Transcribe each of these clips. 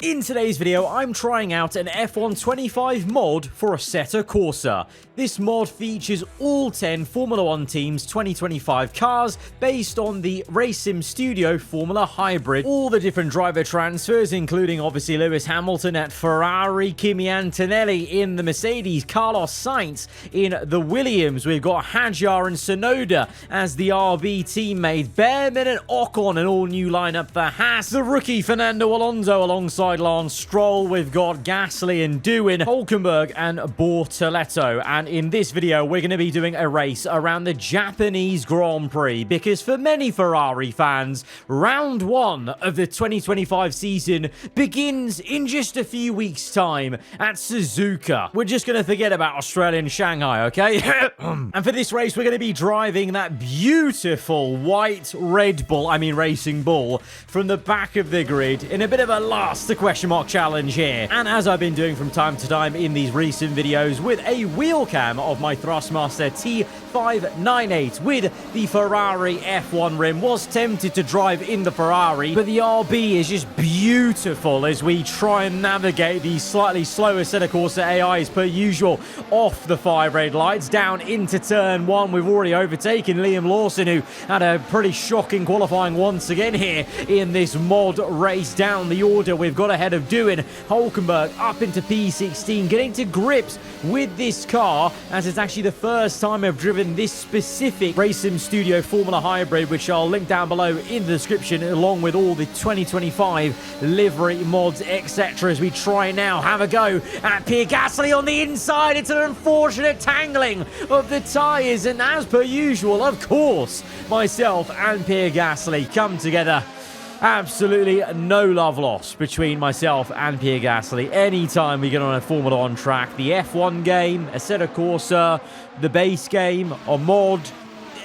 In today's video, I'm trying out an F1 25 mod for Assetto Corsa. This mod features all 10 Formula 1 teams' 2025 cars based on the Racing Studio Formula Hybrid. All the different driver transfers, including obviously Lewis Hamilton at Ferrari, Kimi Antonelli in the Mercedes, Carlos Sainz in the Williams. We've got Hadjar and Sonoda as the RB teammate, Behrman and Ocon, an all-new lineup for Haas. The rookie Fernando Alonso alongside Lance Stroll. We've got Gasly and Doohan, Hulkenberg and Bortoletto. And in this video, we're going to be doing a race around the Japanese Grand Prix, because for many Ferrari fans, round one of the 2025 season begins in just a few weeks' time at Suzuka. We're just going to forget about Australian Shanghai, okay? And for this race, we're going to be driving that beautiful white Red Bull, Racing Bull, from the back of the grid in a bit of a last question mark challenge here. And as I've been doing from time to time in these recent videos, with a wheel cam of my Thrustmaster T598 with the Ferrari F1 rim. Was tempted to drive in the Ferrari, but the RB is just beautiful as we try and navigate the slightly slower Assetto Corsa AIs per usual off the 5 red lights down into turn 1. We've already overtaken Liam Lawson, who had a pretty shocking qualifying once again here in this mod race. Down the order, we've got ahead of Doohan, Hulkenberg up into P16, getting to grips with this car, as it's actually the first time I've driven this specific Racing Studio Formula Hybrid, which I'll link down below in the description, along with all the 2025 livery mods, etc. As we try now, have a go at Pierre Gasly on the inside. It's an unfortunate tangling of the tyres, and as per usual, of course, myself and Pierre Gasly come together. Absolutely no love lost between myself and Pierre Gasly. Anytime we get on a Formula 1 track, the F1 game, Assetto Corsa, the base game, a mod,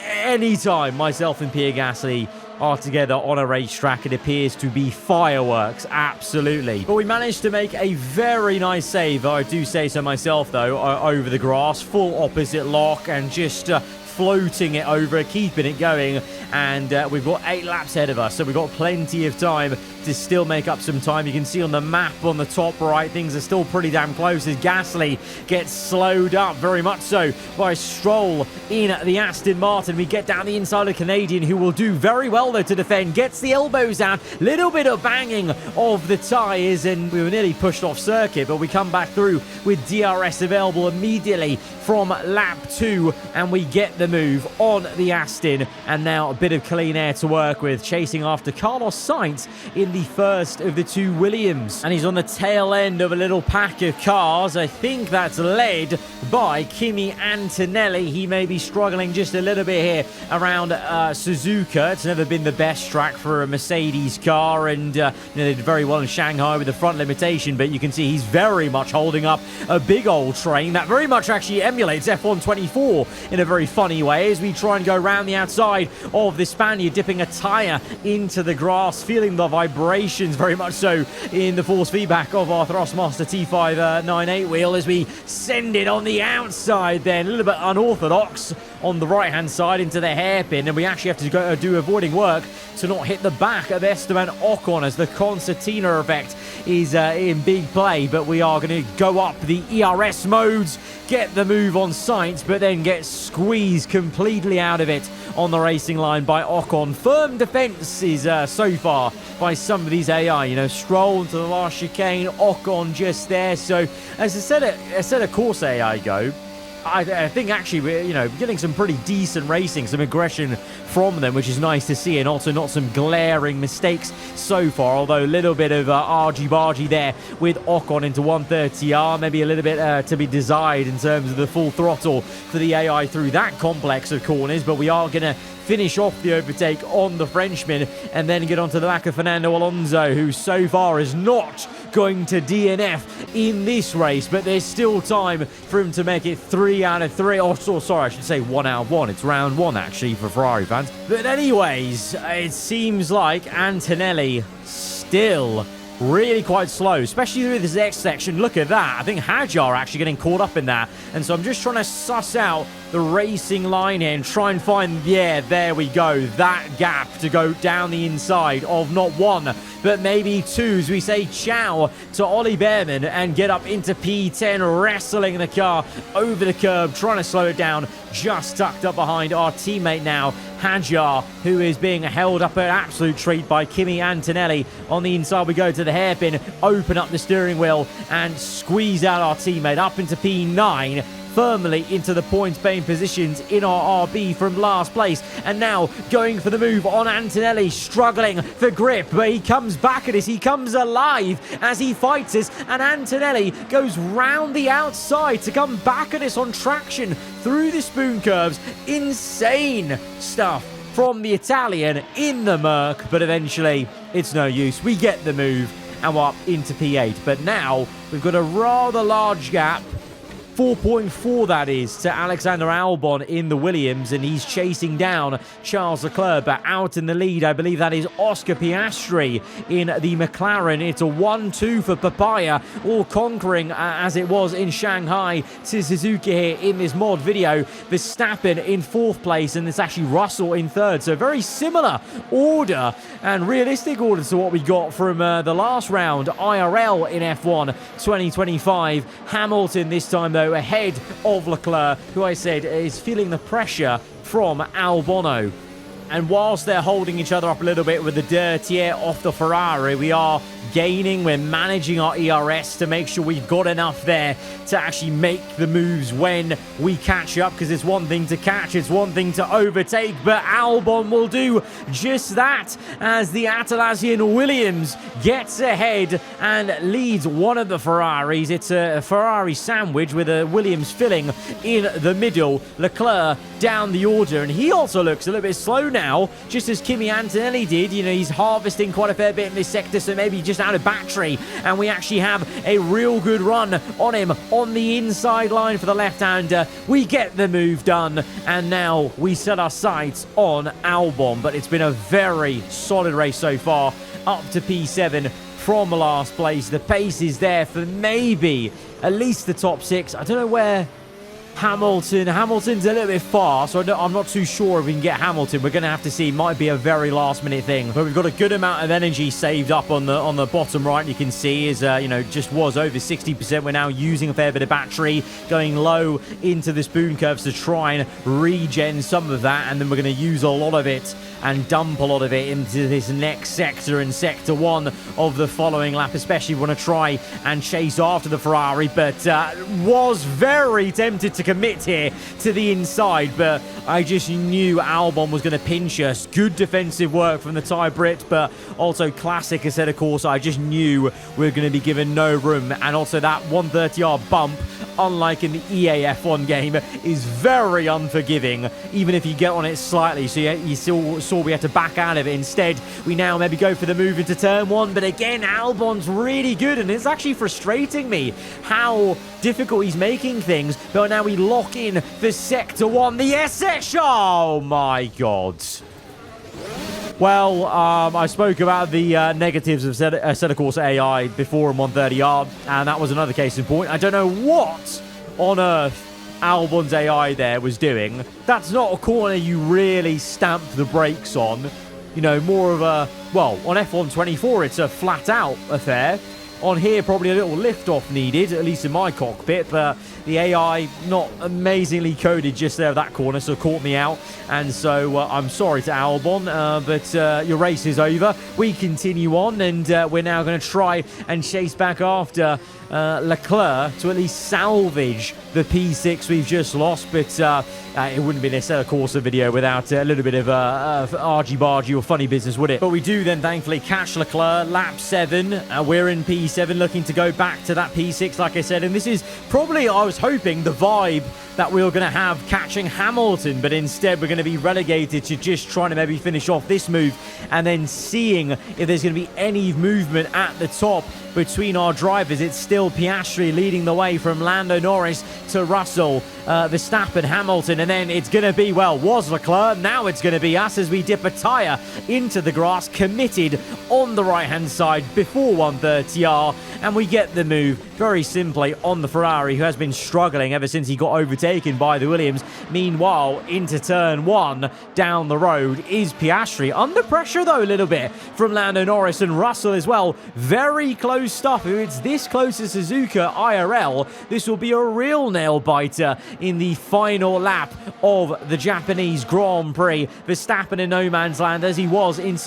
anytime myself and Pierre Gasly are together on a racetrack, it appears to be fireworks, absolutely. But we managed to make a very nice save, I do say so myself though, over the grass, full opposite lock, and just floating it over, keeping it going. And we've got 8 laps ahead of us, so we've got plenty of time to still make up some time. You can see on the map on the top right, things are still pretty damn close as Gasly gets slowed up very much so by Stroll in the Aston Martin. We get down the inside of Canadian, who will do very well though to defend, gets the elbows out, little bit of banging of the tyres, and we were nearly pushed off circuit, but we come back through with DRS available immediately from lap 2, and we get the move on the Aston. And now a bit of clean air to work with, chasing after Carlos Sainz in the first of the 2 Williams, and he's on the tail end of a little pack of cars. I think that's led by Kimi Antonelli. He may be struggling just a little bit here around Suzuka. It's never been the best track for a Mercedes car, and they did very well in Shanghai with the front limitation, but you can see he's very much holding up a big old train that very much actually emulates F1 24 in a very funny way, as we try and go around the outside of the Spaniard, dipping a tyre into the grass, feeling the vibrations very much so in the force feedback of our Thrustmaster T598 wheel as we send it on the outside then, a little bit unorthodox on the right hand side into the hairpin, and we actually have to go do avoiding work to not hit the back of Esteban Ocon as the concertina effect is in big play. But we are going to go up the ERS modes, get the move on Sainz, but then get squeezed completely out of it on the racing line by Ocon. Firm defenses so far by some of these AI, Stroll into the last chicane, Ocon just there. So as I said, of course AI go, I think actually we're, getting some pretty decent racing, some aggression from them, which is nice to see, and also not some glaring mistakes so far, although a little bit of argy-bargy there with Ocon into 130R, maybe a little bit to be desired in terms of the full throttle for the AI through that complex of corners. But we are going to finish off the overtake on the Frenchman and then get onto the back of Fernando Alonso, who so far is not going to DNF in this race, but there's still time for him to make it 3 out of 3. Oh, sorry, I should say 1 out of 1. It's round 1 actually for Ferrari fans. But anyways, it seems like Antonelli still really quite slow, especially through this next section. Look at that. I think Hadjar actually getting caught up in that, and so I'm just trying to suss out the racing line here and try and find, yeah, there we go, that gap to go down the inside of not one, but maybe two, as we say ciao to Ollie Behrman and get up into P10, wrestling the car over the curb, trying to slow it down, just tucked up behind our teammate now, Hadjar, who is being held up an absolute treat by Kimi Antonelli. On the inside we go to the hairpin, open up the steering wheel and squeeze out our teammate up into P9, firmly into the points-paying positions in our RB from last place. And now going for the move on Antonelli, struggling for grip, but he comes back at us. He comes alive as he fights us, and Antonelli goes round the outside to come back at us on traction through the spoon curves. Insane stuff from the Italian in the Merc, but eventually it's no use. We get the move and we're up into P8. But now we've got a rather large gap, 4.4 that is, to Alexander Albon in the Williams, and he's chasing down Charles Leclerc, but out in the lead, I believe that is Oscar Piastri in the McLaren. It's a 1-2 for Papaya, all conquering as it was in Shanghai to Suzuka here in this mod video. Verstappen in 4th place, and it's actually Russell in 3rd, so very similar order and realistic order to what we got from the last round IRL in F1 2025. Hamilton this time though ahead of Leclerc, who I said is feeling the pressure from Albon. And whilst they're holding each other up a little bit with the dirty air off the Ferrari, we are gaining, we're managing our ERS to make sure we've got enough there to actually make the moves when we catch up, because it's one thing to catch, it's one thing to overtake, but Albon will do just that as the Atalassian Williams gets ahead and leads one of the Ferraris. It's a Ferrari sandwich with a Williams filling in the middle. Leclerc down the order, and he also looks a little bit slow now, just as Kimi Antonelli did. You know, he's harvesting quite a fair bit in this sector, so maybe just out of battery, and we actually have a real good run on him on the inside line for the left-hander. We get the move done, and now we set our sights on Albon. But it's been a very solid race so far, up to P7 from last place. The pace is there for maybe at least the top 6. I don't know where Hamilton's a little bit far, so I'm not too sure if we can get Hamilton. We're going to have to see. Might be a very last-minute thing. But we've got a good amount of energy saved up on the bottom right. You can see is just was over 60%. We're now using a fair bit of battery, going low into the spoon curves to try and regen some of that, and then we're going to use a lot of it and dump a lot of it into this next sector and sector 1 of the following lap, especially if we want to try and chase after the Ferrari. But was very tempted to commit here to the inside, but I just knew Albon was going to pinch us. Good defensive work from the Thai Brit, but also classic Assetto Corsa. I just knew we were going to be given no room, and also that 130R bump, unlike in the EA F1 game, is very unforgiving, even if you get on it slightly. So you still saw we had to back out of it. Instead, we now maybe go for the move into turn 1, but again, Albon's really good, and it's actually frustrating me how difficult he's making things. But now we lock in for sector 1, the SS. Oh my god. Well, I spoke about the negatives of Assetto Corsa AI before in 130R, and that was another case in point. I don't know what on earth Albon's AI there was doing. That's not a corner you really stamp the brakes on. You know, more of a, well, on F1 24, it's a flat-out affair. On here, probably a little lift-off needed, at least in my cockpit, but the AI not amazingly coded just there that corner, so caught me out. And so I'm sorry to Albon, but your race is over. We continue on, and we're now going to try and chase back after Leclerc to at least salvage the P6 we've just lost. But it wouldn't be this Assetto Corsa video without a little bit of argy-bargy or funny business, would it? But we do then thankfully catch Leclerc, lap 7. We're in P7, looking to go back to that P6, like I said. And this is probably, I was hoping, the vibe that we were going to have catching Hamilton, but instead we're going to be relegated to just trying to maybe finish off this move and then seeing if there's going to be any movement at the top between our drivers. It's still Piastri leading the way from Lando Norris to Russell, Verstappen, Hamilton, and then it's going to be, well, was Leclerc, now it's going to be us as we dip a tyre into the grass, committed on the right-hand side before 130R, and we get the move very simply on the Ferrari, who has been struggling ever since he got overtaken by the Williams. Meanwhile, into turn 1 down the road is Piastri. Under pressure, though, a little bit from Lando Norris and Russell as well. Very close stuff. If it's this close to Suzuka IRL, this will be a real nail-biter in the final lap of the Japanese Grand Prix. Verstappen in no man's land, as he was in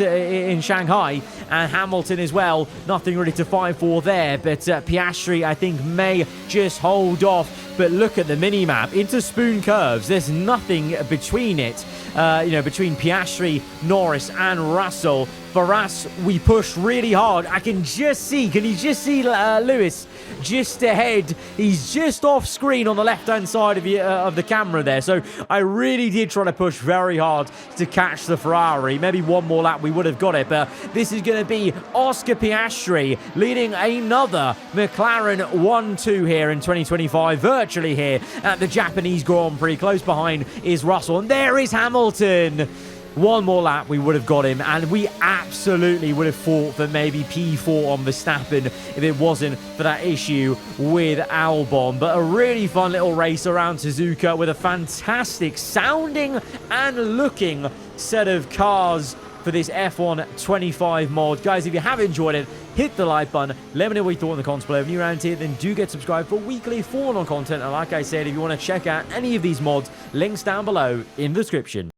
Shanghai, and Hamilton as well. Nothing really to fight for there, but Piastri, I think, may just hold off. But look at the mini-map. Into spoon curves. There's nothing between it. Between Piastri, Norris, and Russell. For us, we pushed really hard. I can just see, can you just see Lewis just ahead? He's just off screen on the left-hand side of the camera there. So I really did try to push very hard to catch the Ferrari. Maybe one more lap we would have got it. But this is going to be Oscar Piastri leading another McLaren 1-2 here in 2025. Virtually here at the Japanese Grand Prix. Close behind is Russell. And there is Hamilton. One more lap, we would have got him, and we absolutely would have fought for maybe P4 on Verstappen if it wasn't for that issue with Albon. But a really fun little race around Suzuka with a fantastic sounding and looking set of cars for this F1 25 mod. Guys, if you have enjoyed it, hit the like button. Let me know what you thought in the comments below. If you're around here, then do get subscribed for weekly F1 content. And like I said, if you want to check out any of these mods, links down below in the description.